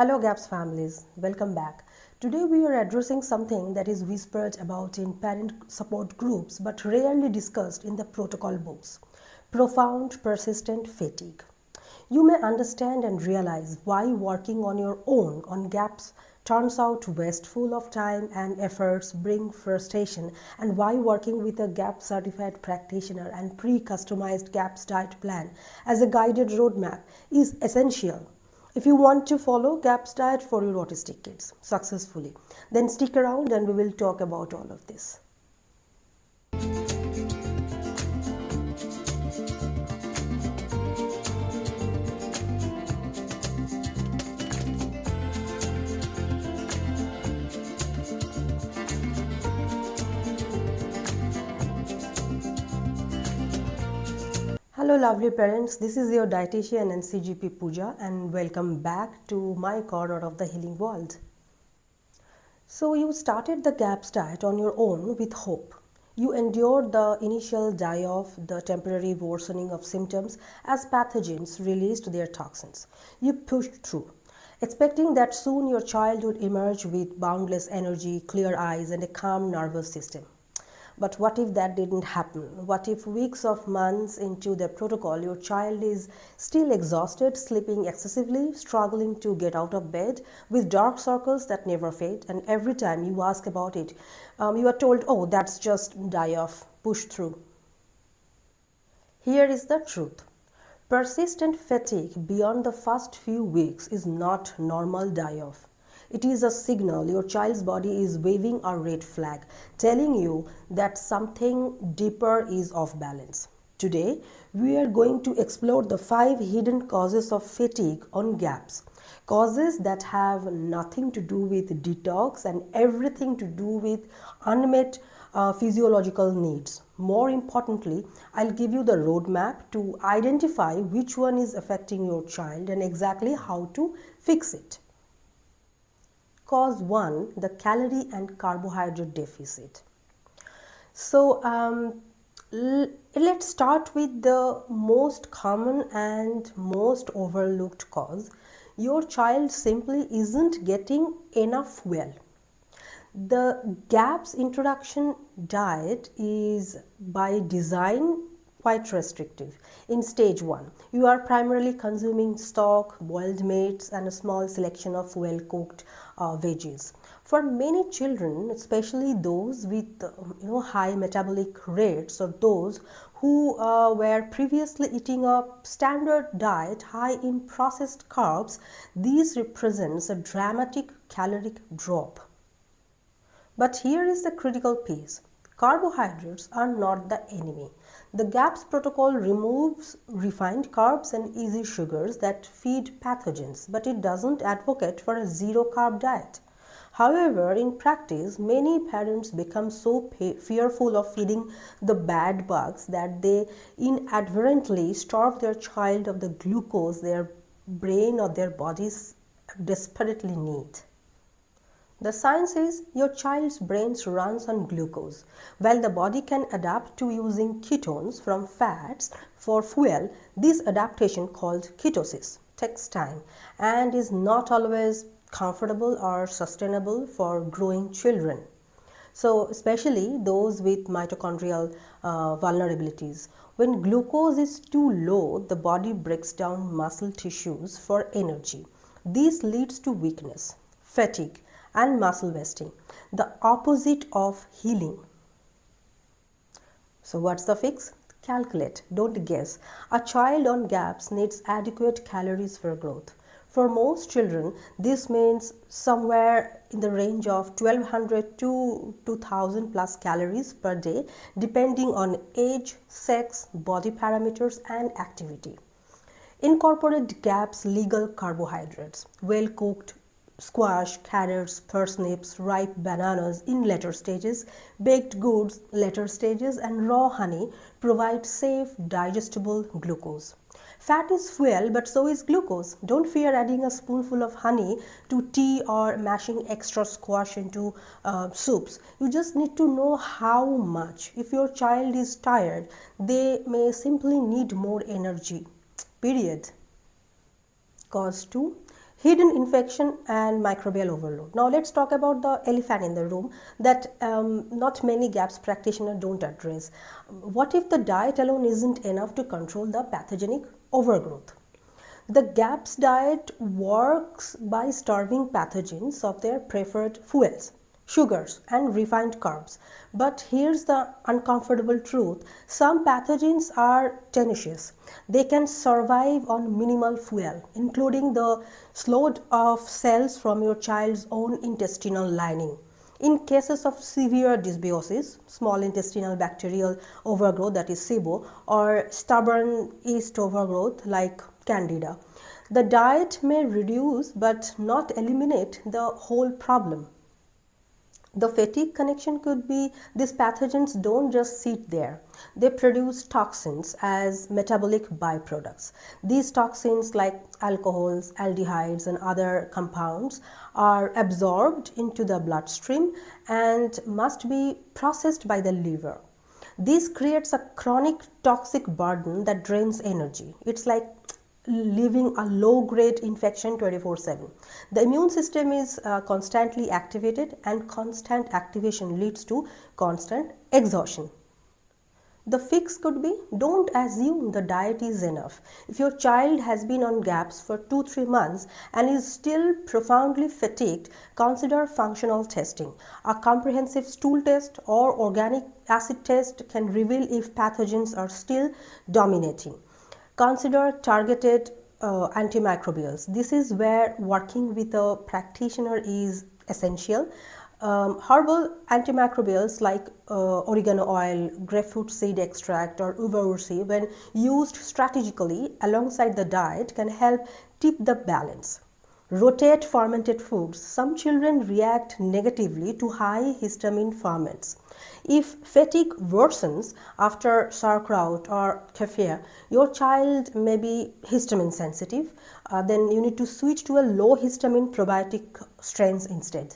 Hello GAPS families, welcome back. Today we are addressing something that is whispered about in parent support groups but rarely discussed in the protocol books. Profound persistent fatigue. You may understand and realize why working on your own on GAPS turns out wasteful of time and efforts, bring frustration, and why working with a GAP certified practitioner and pre-customized GAPS diet plan as a guided roadmap is essential. If you want to follow GAPS diet for your autistic kids successfully, then stick around and we will talk about all of this. Hello lovely parents, this is your dietitian and CGP Pooja and welcome back to my corner of the healing world. So you started the GAPS diet on your own with hope. You endured the initial die-off, the temporary worsening of symptoms as pathogens released their toxins. You pushed through, expecting that soon your child would emerge with boundless energy, clear eyes and a calm nervous system. But what if that didn't happen? What if weeks of months into the protocol, your child is still exhausted, sleeping excessively, struggling to get out of bed, with dark circles that never fade, and every time you ask about it, you are told, oh, that's just die off, push through. Here is the truth. Persistent fatigue beyond the first few weeks is not normal die-off. It is a signal your child's body is waving a red flag, telling you that something deeper is off balance. Today, we are going to explore the 5 hidden causes of fatigue on GAPS. Causes that have nothing to do with detox and everything to do with unmet physiological needs. More importantly, I'll give you the roadmap to identify which one is affecting your child and exactly how to fix it. Cause 1, the calorie and carbohydrate deficit. So let's start with the most common and most overlooked cause. Your child simply isn't getting enough fuel. The GAPS introduction diet is by design quite restrictive. In stage 1, you are primarily consuming stock, boiled meats and a small selection of well-cooked veggies. For many children, especially those with high metabolic rates or those who were previously eating a standard diet high in processed carbs, this represents a dramatic caloric drop. But here is the critical piece. Carbohydrates are not the enemy. The GAPS protocol removes refined carbs and easy sugars that feed pathogens, but it doesn't advocate for a zero-carb diet. However, in practice, many parents become so fearful of feeding the bad bugs that they inadvertently starve their child of the glucose their brain or their bodies desperately need. The science is your child's brain runs on glucose. While the body can adapt to using ketones from fats for fuel, this adaptation called ketosis takes time and is not always comfortable or sustainable for growing children. So especially those with mitochondrial vulnerabilities. When glucose is too low, the body breaks down muscle tissues for energy. This leads to weakness, fatigue, and muscle wasting, the opposite of healing. So what's the fix? Calculate, don't guess. A child on GAPS needs adequate calories for growth. For most children, this means somewhere in the range of 1200 to 2000 plus calories per day, depending on age, sex, body parameters, and activity. Incorporate GAPS legal carbohydrates, well-cooked squash, carrots, parsnips, ripe bananas in later stages, baked goods later stages, and raw honey provide safe, digestible glucose. Fat is fuel, but so is glucose. Don't fear adding a spoonful of honey to tea or mashing extra squash into soups. You just need to know how much. If your child is tired, they may simply need more energy. Period. Cause 2. Hidden infection and microbial overload. Now let's talk about the elephant in the room that not many GAPS practitioners don't address. What if the diet alone isn't enough to control the pathogenic overgrowth? The GAPS diet works by starving pathogens of their preferred fuels, sugars and refined carbs. But here's the uncomfortable truth. Some pathogens are tenacious. They can survive on minimal fuel, including the slowed off cells from your child's own intestinal lining. In cases of severe dysbiosis, small intestinal bacterial overgrowth, that is SIBO, or stubborn yeast overgrowth like Candida, the diet may reduce but not eliminate the whole problem. The fatigue connection could be these pathogens don't just sit there. They produce toxins as metabolic byproducts. These toxins like alcohols, aldehydes and other compounds are absorbed into the bloodstream and must be processed by the liver. This creates a chronic toxic burden that drains energy. It's like living a low-grade infection 24/7. The immune system is constantly activated, and constant activation leads to constant exhaustion. The fix could be, don't assume the diet is enough. If your child has been on GAPS for 2-3 months and is still profoundly fatigued, consider functional testing. A comprehensive stool test or organic acid test can reveal if pathogens are still dominating. Consider targeted antimicrobials. This is where working with a practitioner is essential. Herbal antimicrobials like oregano oil, grapefruit seed extract or uva ursi, when used strategically alongside the diet, can help tip the balance. Rotate fermented foods. Some children react negatively to high histamine ferments. If fatigue worsens after sauerkraut or kefir, your child may be histamine sensitive, then you need to switch to a low histamine probiotic strains instead.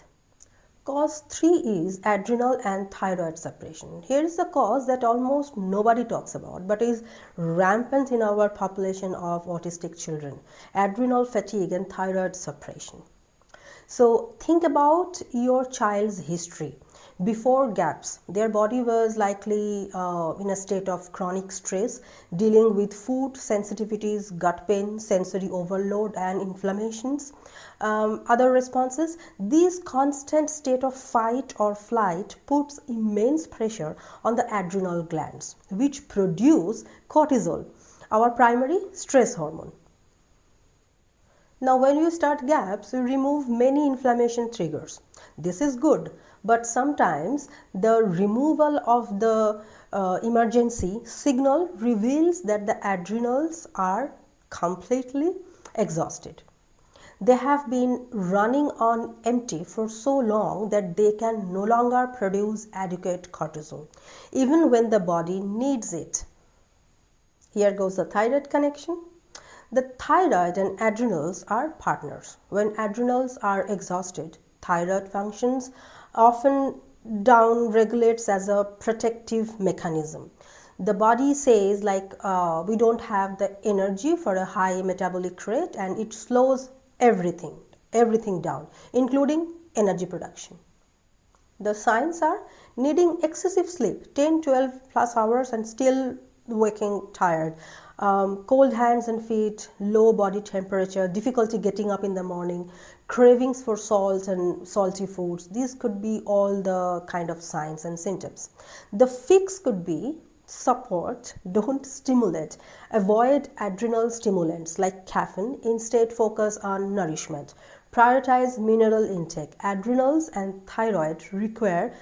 Cause 3 is adrenal and thyroid suppression. Here is the cause that almost nobody talks about but is rampant in our population of autistic children: adrenal fatigue and thyroid suppression. So think about your child's history. Before GAPS, their body was likely in a state of chronic stress, dealing with food sensitivities, gut pain, sensory overload and inflammations. Other responses, this constant state of fight or flight puts immense pressure on the adrenal glands, which produce cortisol, our primary stress hormone. Now, when you start GAPS, you remove many inflammation triggers. This is good, but sometimes the removal of the emergency signal reveals that the adrenals are completely exhausted. They have been running on empty for so long that they can no longer produce adequate cortisol, even when the body needs it. Here goes the thyroid connection. The thyroid and adrenals are partners. When adrenals are exhausted, thyroid functions often down-regulates as a protective mechanism. The body says we don't have the energy for a high metabolic rate, and it slows everything down, including energy production. The signs are needing excessive sleep, 10-12 plus hours and still waking tired, cold hands and feet, low body temperature, difficulty getting up in the morning, cravings for salt and salty foods. These could be all the kind of signs and symptoms. The fix could be support, don't stimulate. Avoid adrenal stimulants like caffeine. Instead, focus on nourishment. Prioritize mineral intake. Adrenals and thyroid require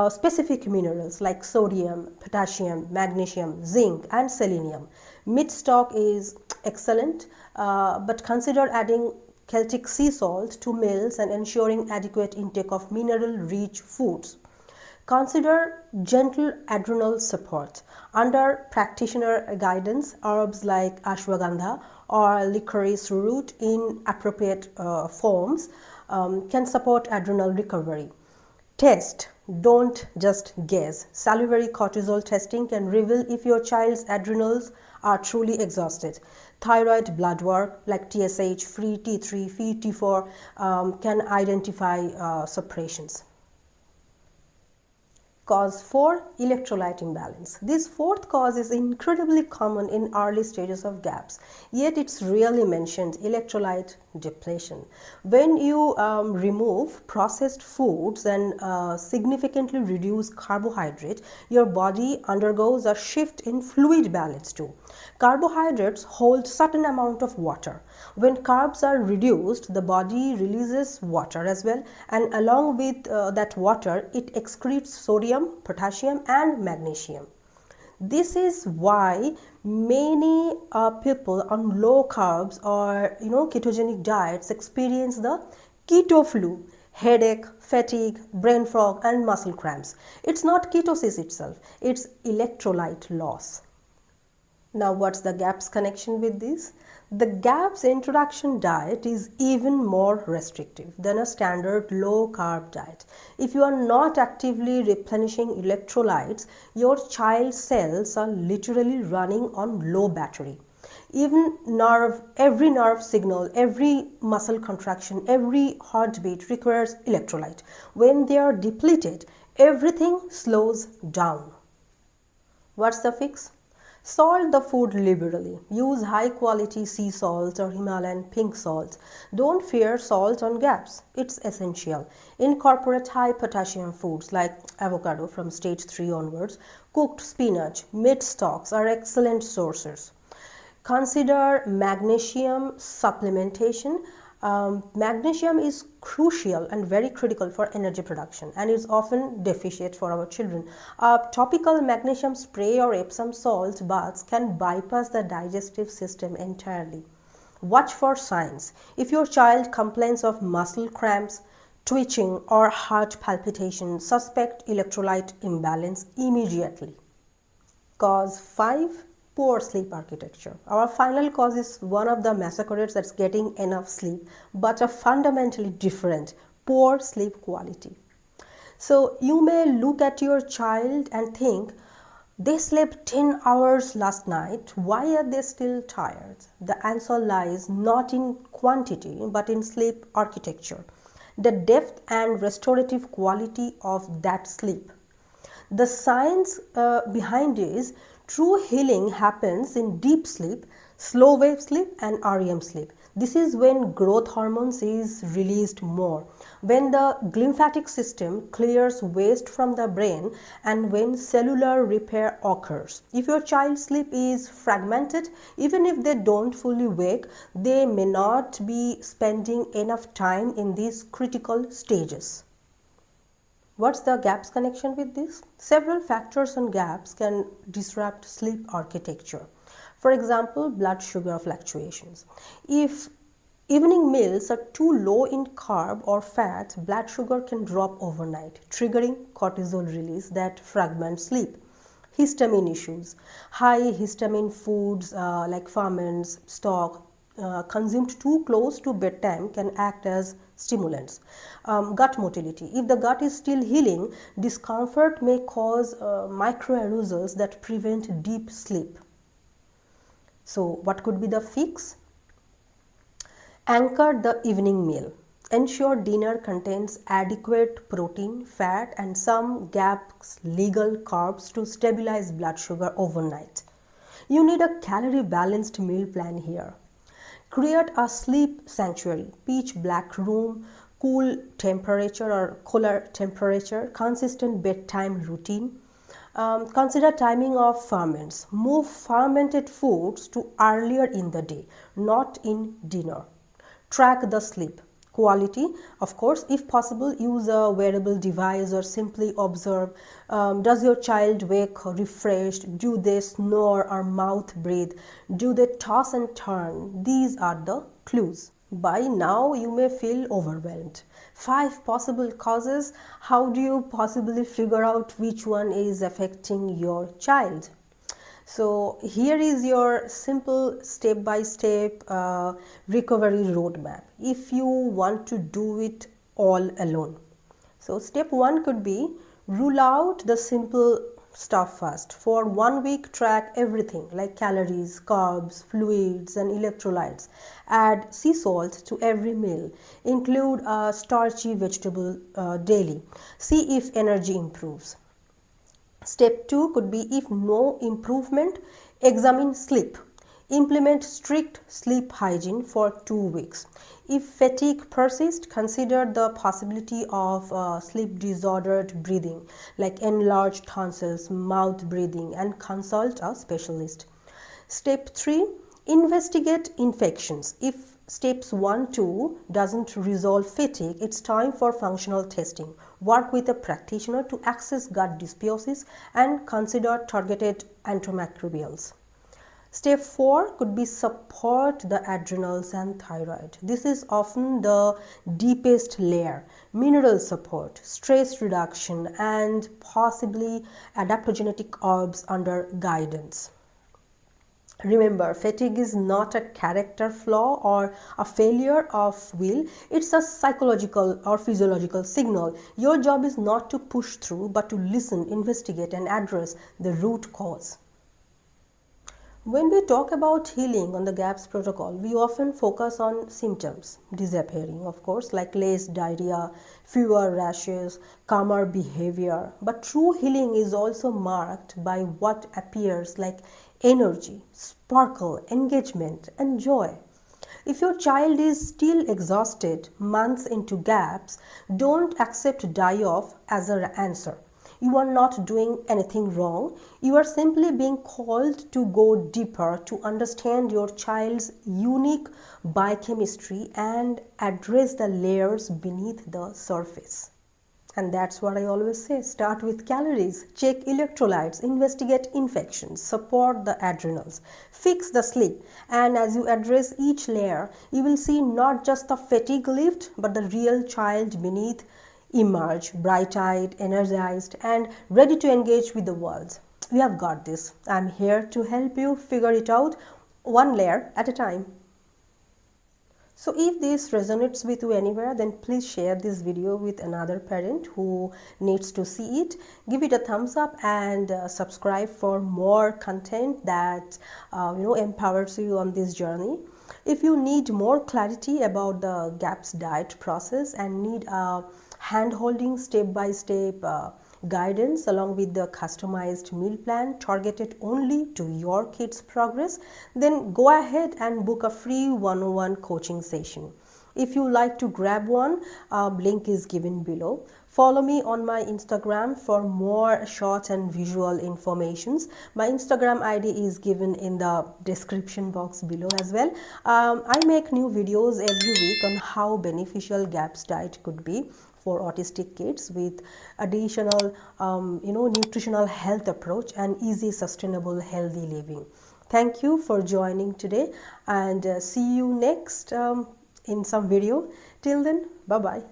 specific minerals like sodium, potassium, magnesium, zinc and selenium. Meat stock is excellent, but consider adding Celtic sea salt to meals and ensuring adequate intake of mineral-rich foods. Consider gentle adrenal support. Under practitioner guidance, herbs like ashwagandha or licorice root in appropriate forms can support adrenal recovery. Test, don't just guess. Salivary cortisol testing can reveal if your child's adrenals are truly exhausted. Thyroid blood work like TSH, free T3, free T4 can identify suppressions. Cause 4, electrolyte imbalance. This fourth cause is incredibly common in early stages of gaps, yet it's rarely mentioned: electrolyte depletion. When you remove processed foods and significantly reduce carbohydrate, your body undergoes a shift in fluid balance too. Carbohydrates hold certain amount of water. When carbs are reduced, the body releases water as well, and along with that water, it excretes sodium, potassium, and magnesium. This is why many people on low carbs or ketogenic diets experience the keto flu: headache, fatigue, brain fog, and muscle cramps. It's not ketosis itself, it's electrolyte loss. Now, what's the GAPS connection with this? The GAPS introduction diet is even more restrictive than a standard low-carb diet. If you are not actively replenishing electrolytes, your child's cells are literally running on low battery. Every nerve signal, every muscle contraction, every heartbeat requires electrolyte. When they are depleted, everything slows down. What's the fix? Salt the food liberally. Use high quality sea salts or Himalayan pink salts. Don't fear salt on gaps. It's essential. Incorporate high potassium foods like avocado from stage 3 onwards. Cooked spinach, meat stocks are excellent sources. Consider magnesium supplementation. Magnesium is crucial and very critical for energy production and is often deficient for our children. Topical magnesium spray or Epsom salt baths can bypass the digestive system entirely. Watch for signs. If your child complains of muscle cramps, twitching, or heart palpitation, suspect electrolyte imbalance immediately. Cause 5, poor sleep architecture. Our final cause is one of the masquerades that's getting enough sleep, but a fundamentally different: poor sleep quality. So you may look at your child and think, they slept 10 hours last night, why are they still tired? The answer lies not in quantity but in sleep architecture, the depth and restorative quality of that sleep. The science behind is true healing happens in deep sleep, slow wave sleep, and REM sleep. This is when growth hormones is released more, when the glymphatic system clears waste from the brain, and when cellular repair occurs. If your child's sleep is fragmented, even if they don't fully wake, they may not be spending enough time in these critical stages. What's the GAPS connection with this? Several factors on GAPS can disrupt sleep architecture. For example, blood sugar fluctuations. If evening meals are too low in carb or fat, blood sugar can drop overnight, triggering cortisol release that fragments sleep. Histamine issues. High histamine foods like ferments, stock, consumed too close to bedtime can act as stimulants. Gut motility. If the gut is still healing, discomfort may cause microarousals that prevent deep sleep. So what could be the fix? Anchor the evening meal. Ensure dinner contains adequate protein, fat, and some GAPS legal carbs to stabilize blood sugar overnight. You need a calorie balanced meal plan here. Create a sleep sanctuary: pitch black room, cool temperature or cooler temperature, consistent bedtime routine. Consider timing of ferments. Move fermented foods to earlier in the day, not in dinner. Track the sleep quality. Of course, if possible, use a wearable device or simply observe. Does your child wake refreshed? Do they snore or mouth breathe? Do they toss and turn? These are the clues. By now, you may feel overwhelmed. 5 possible causes. How do you possibly figure out which one is affecting your child? So here is your simple step-by-step recovery roadmap if you want to do it all alone. So step 1 could be rule out the simple stuff first. For 1 week, track everything like calories, carbs, fluids, and electrolytes. Add sea salt to every meal. Include a starchy vegetable daily. See if energy improves. Step 2 could be, if no improvement, examine sleep. Implement strict sleep hygiene for 2 weeks. If fatigue persists, consider the possibility of sleep disordered breathing like enlarged tonsils, mouth breathing, and consult a specialist. Step 3, investigate infections. If steps 1 2 doesn't resolve fatigue, it's time for functional testing. Work with a practitioner to access gut dysbiosis and consider targeted antimicrobials. Step 4 could be support the adrenals and thyroid. This is often the deepest layer. Mineral support, stress reduction, and possibly adaptogenic herbs under guidance. Remember, fatigue is not a character flaw or a failure of will. It's a psychological or physiological signal. Your job is not to push through, but to listen, investigate, and address the root cause. When we talk about healing on the GAPS protocol, we often focus on symptoms disappearing, of course, like less diarrhea, fewer rashes, calmer behavior. But true healing is also marked by what appears like energy, sparkle, engagement, and joy. If your child is still exhausted months into GAPS, don't accept die-off as an answer. You are not doing anything wrong. You are simply being called to go deeper to understand your child's unique biochemistry and address the layers beneath the surface. And that's what I always say. Start with calories, check electrolytes, investigate infections, support the adrenals, fix the sleep. And as you address each layer, you will see not just the fatigue lift, but the real child beneath emerge, bright-eyed, energized, and ready to engage with the world. We have got this. I'm here to help you figure it out one layer at a time. So if this resonates with you anywhere, then please share this video with another parent who needs to see it. Give it a thumbs up and subscribe for more content that empowers you on this journey. If you need more clarity about the GAPS diet process and need a hand-holding step-by-step guidance along with the customized meal plan targeted only to your kids' progress, then go ahead and book a free one-on-one coaching session. If you like to grab one, link is given below. Follow me on my Instagram for more short and visual informations. My Instagram ID is given in the description box below as well. I make new videos every week on how beneficial GAPS diet could be for autistic kids with additional nutritional health approach and easy, sustainable, healthy living. Thank you for joining today, and see you next in some video. Till then, bye bye.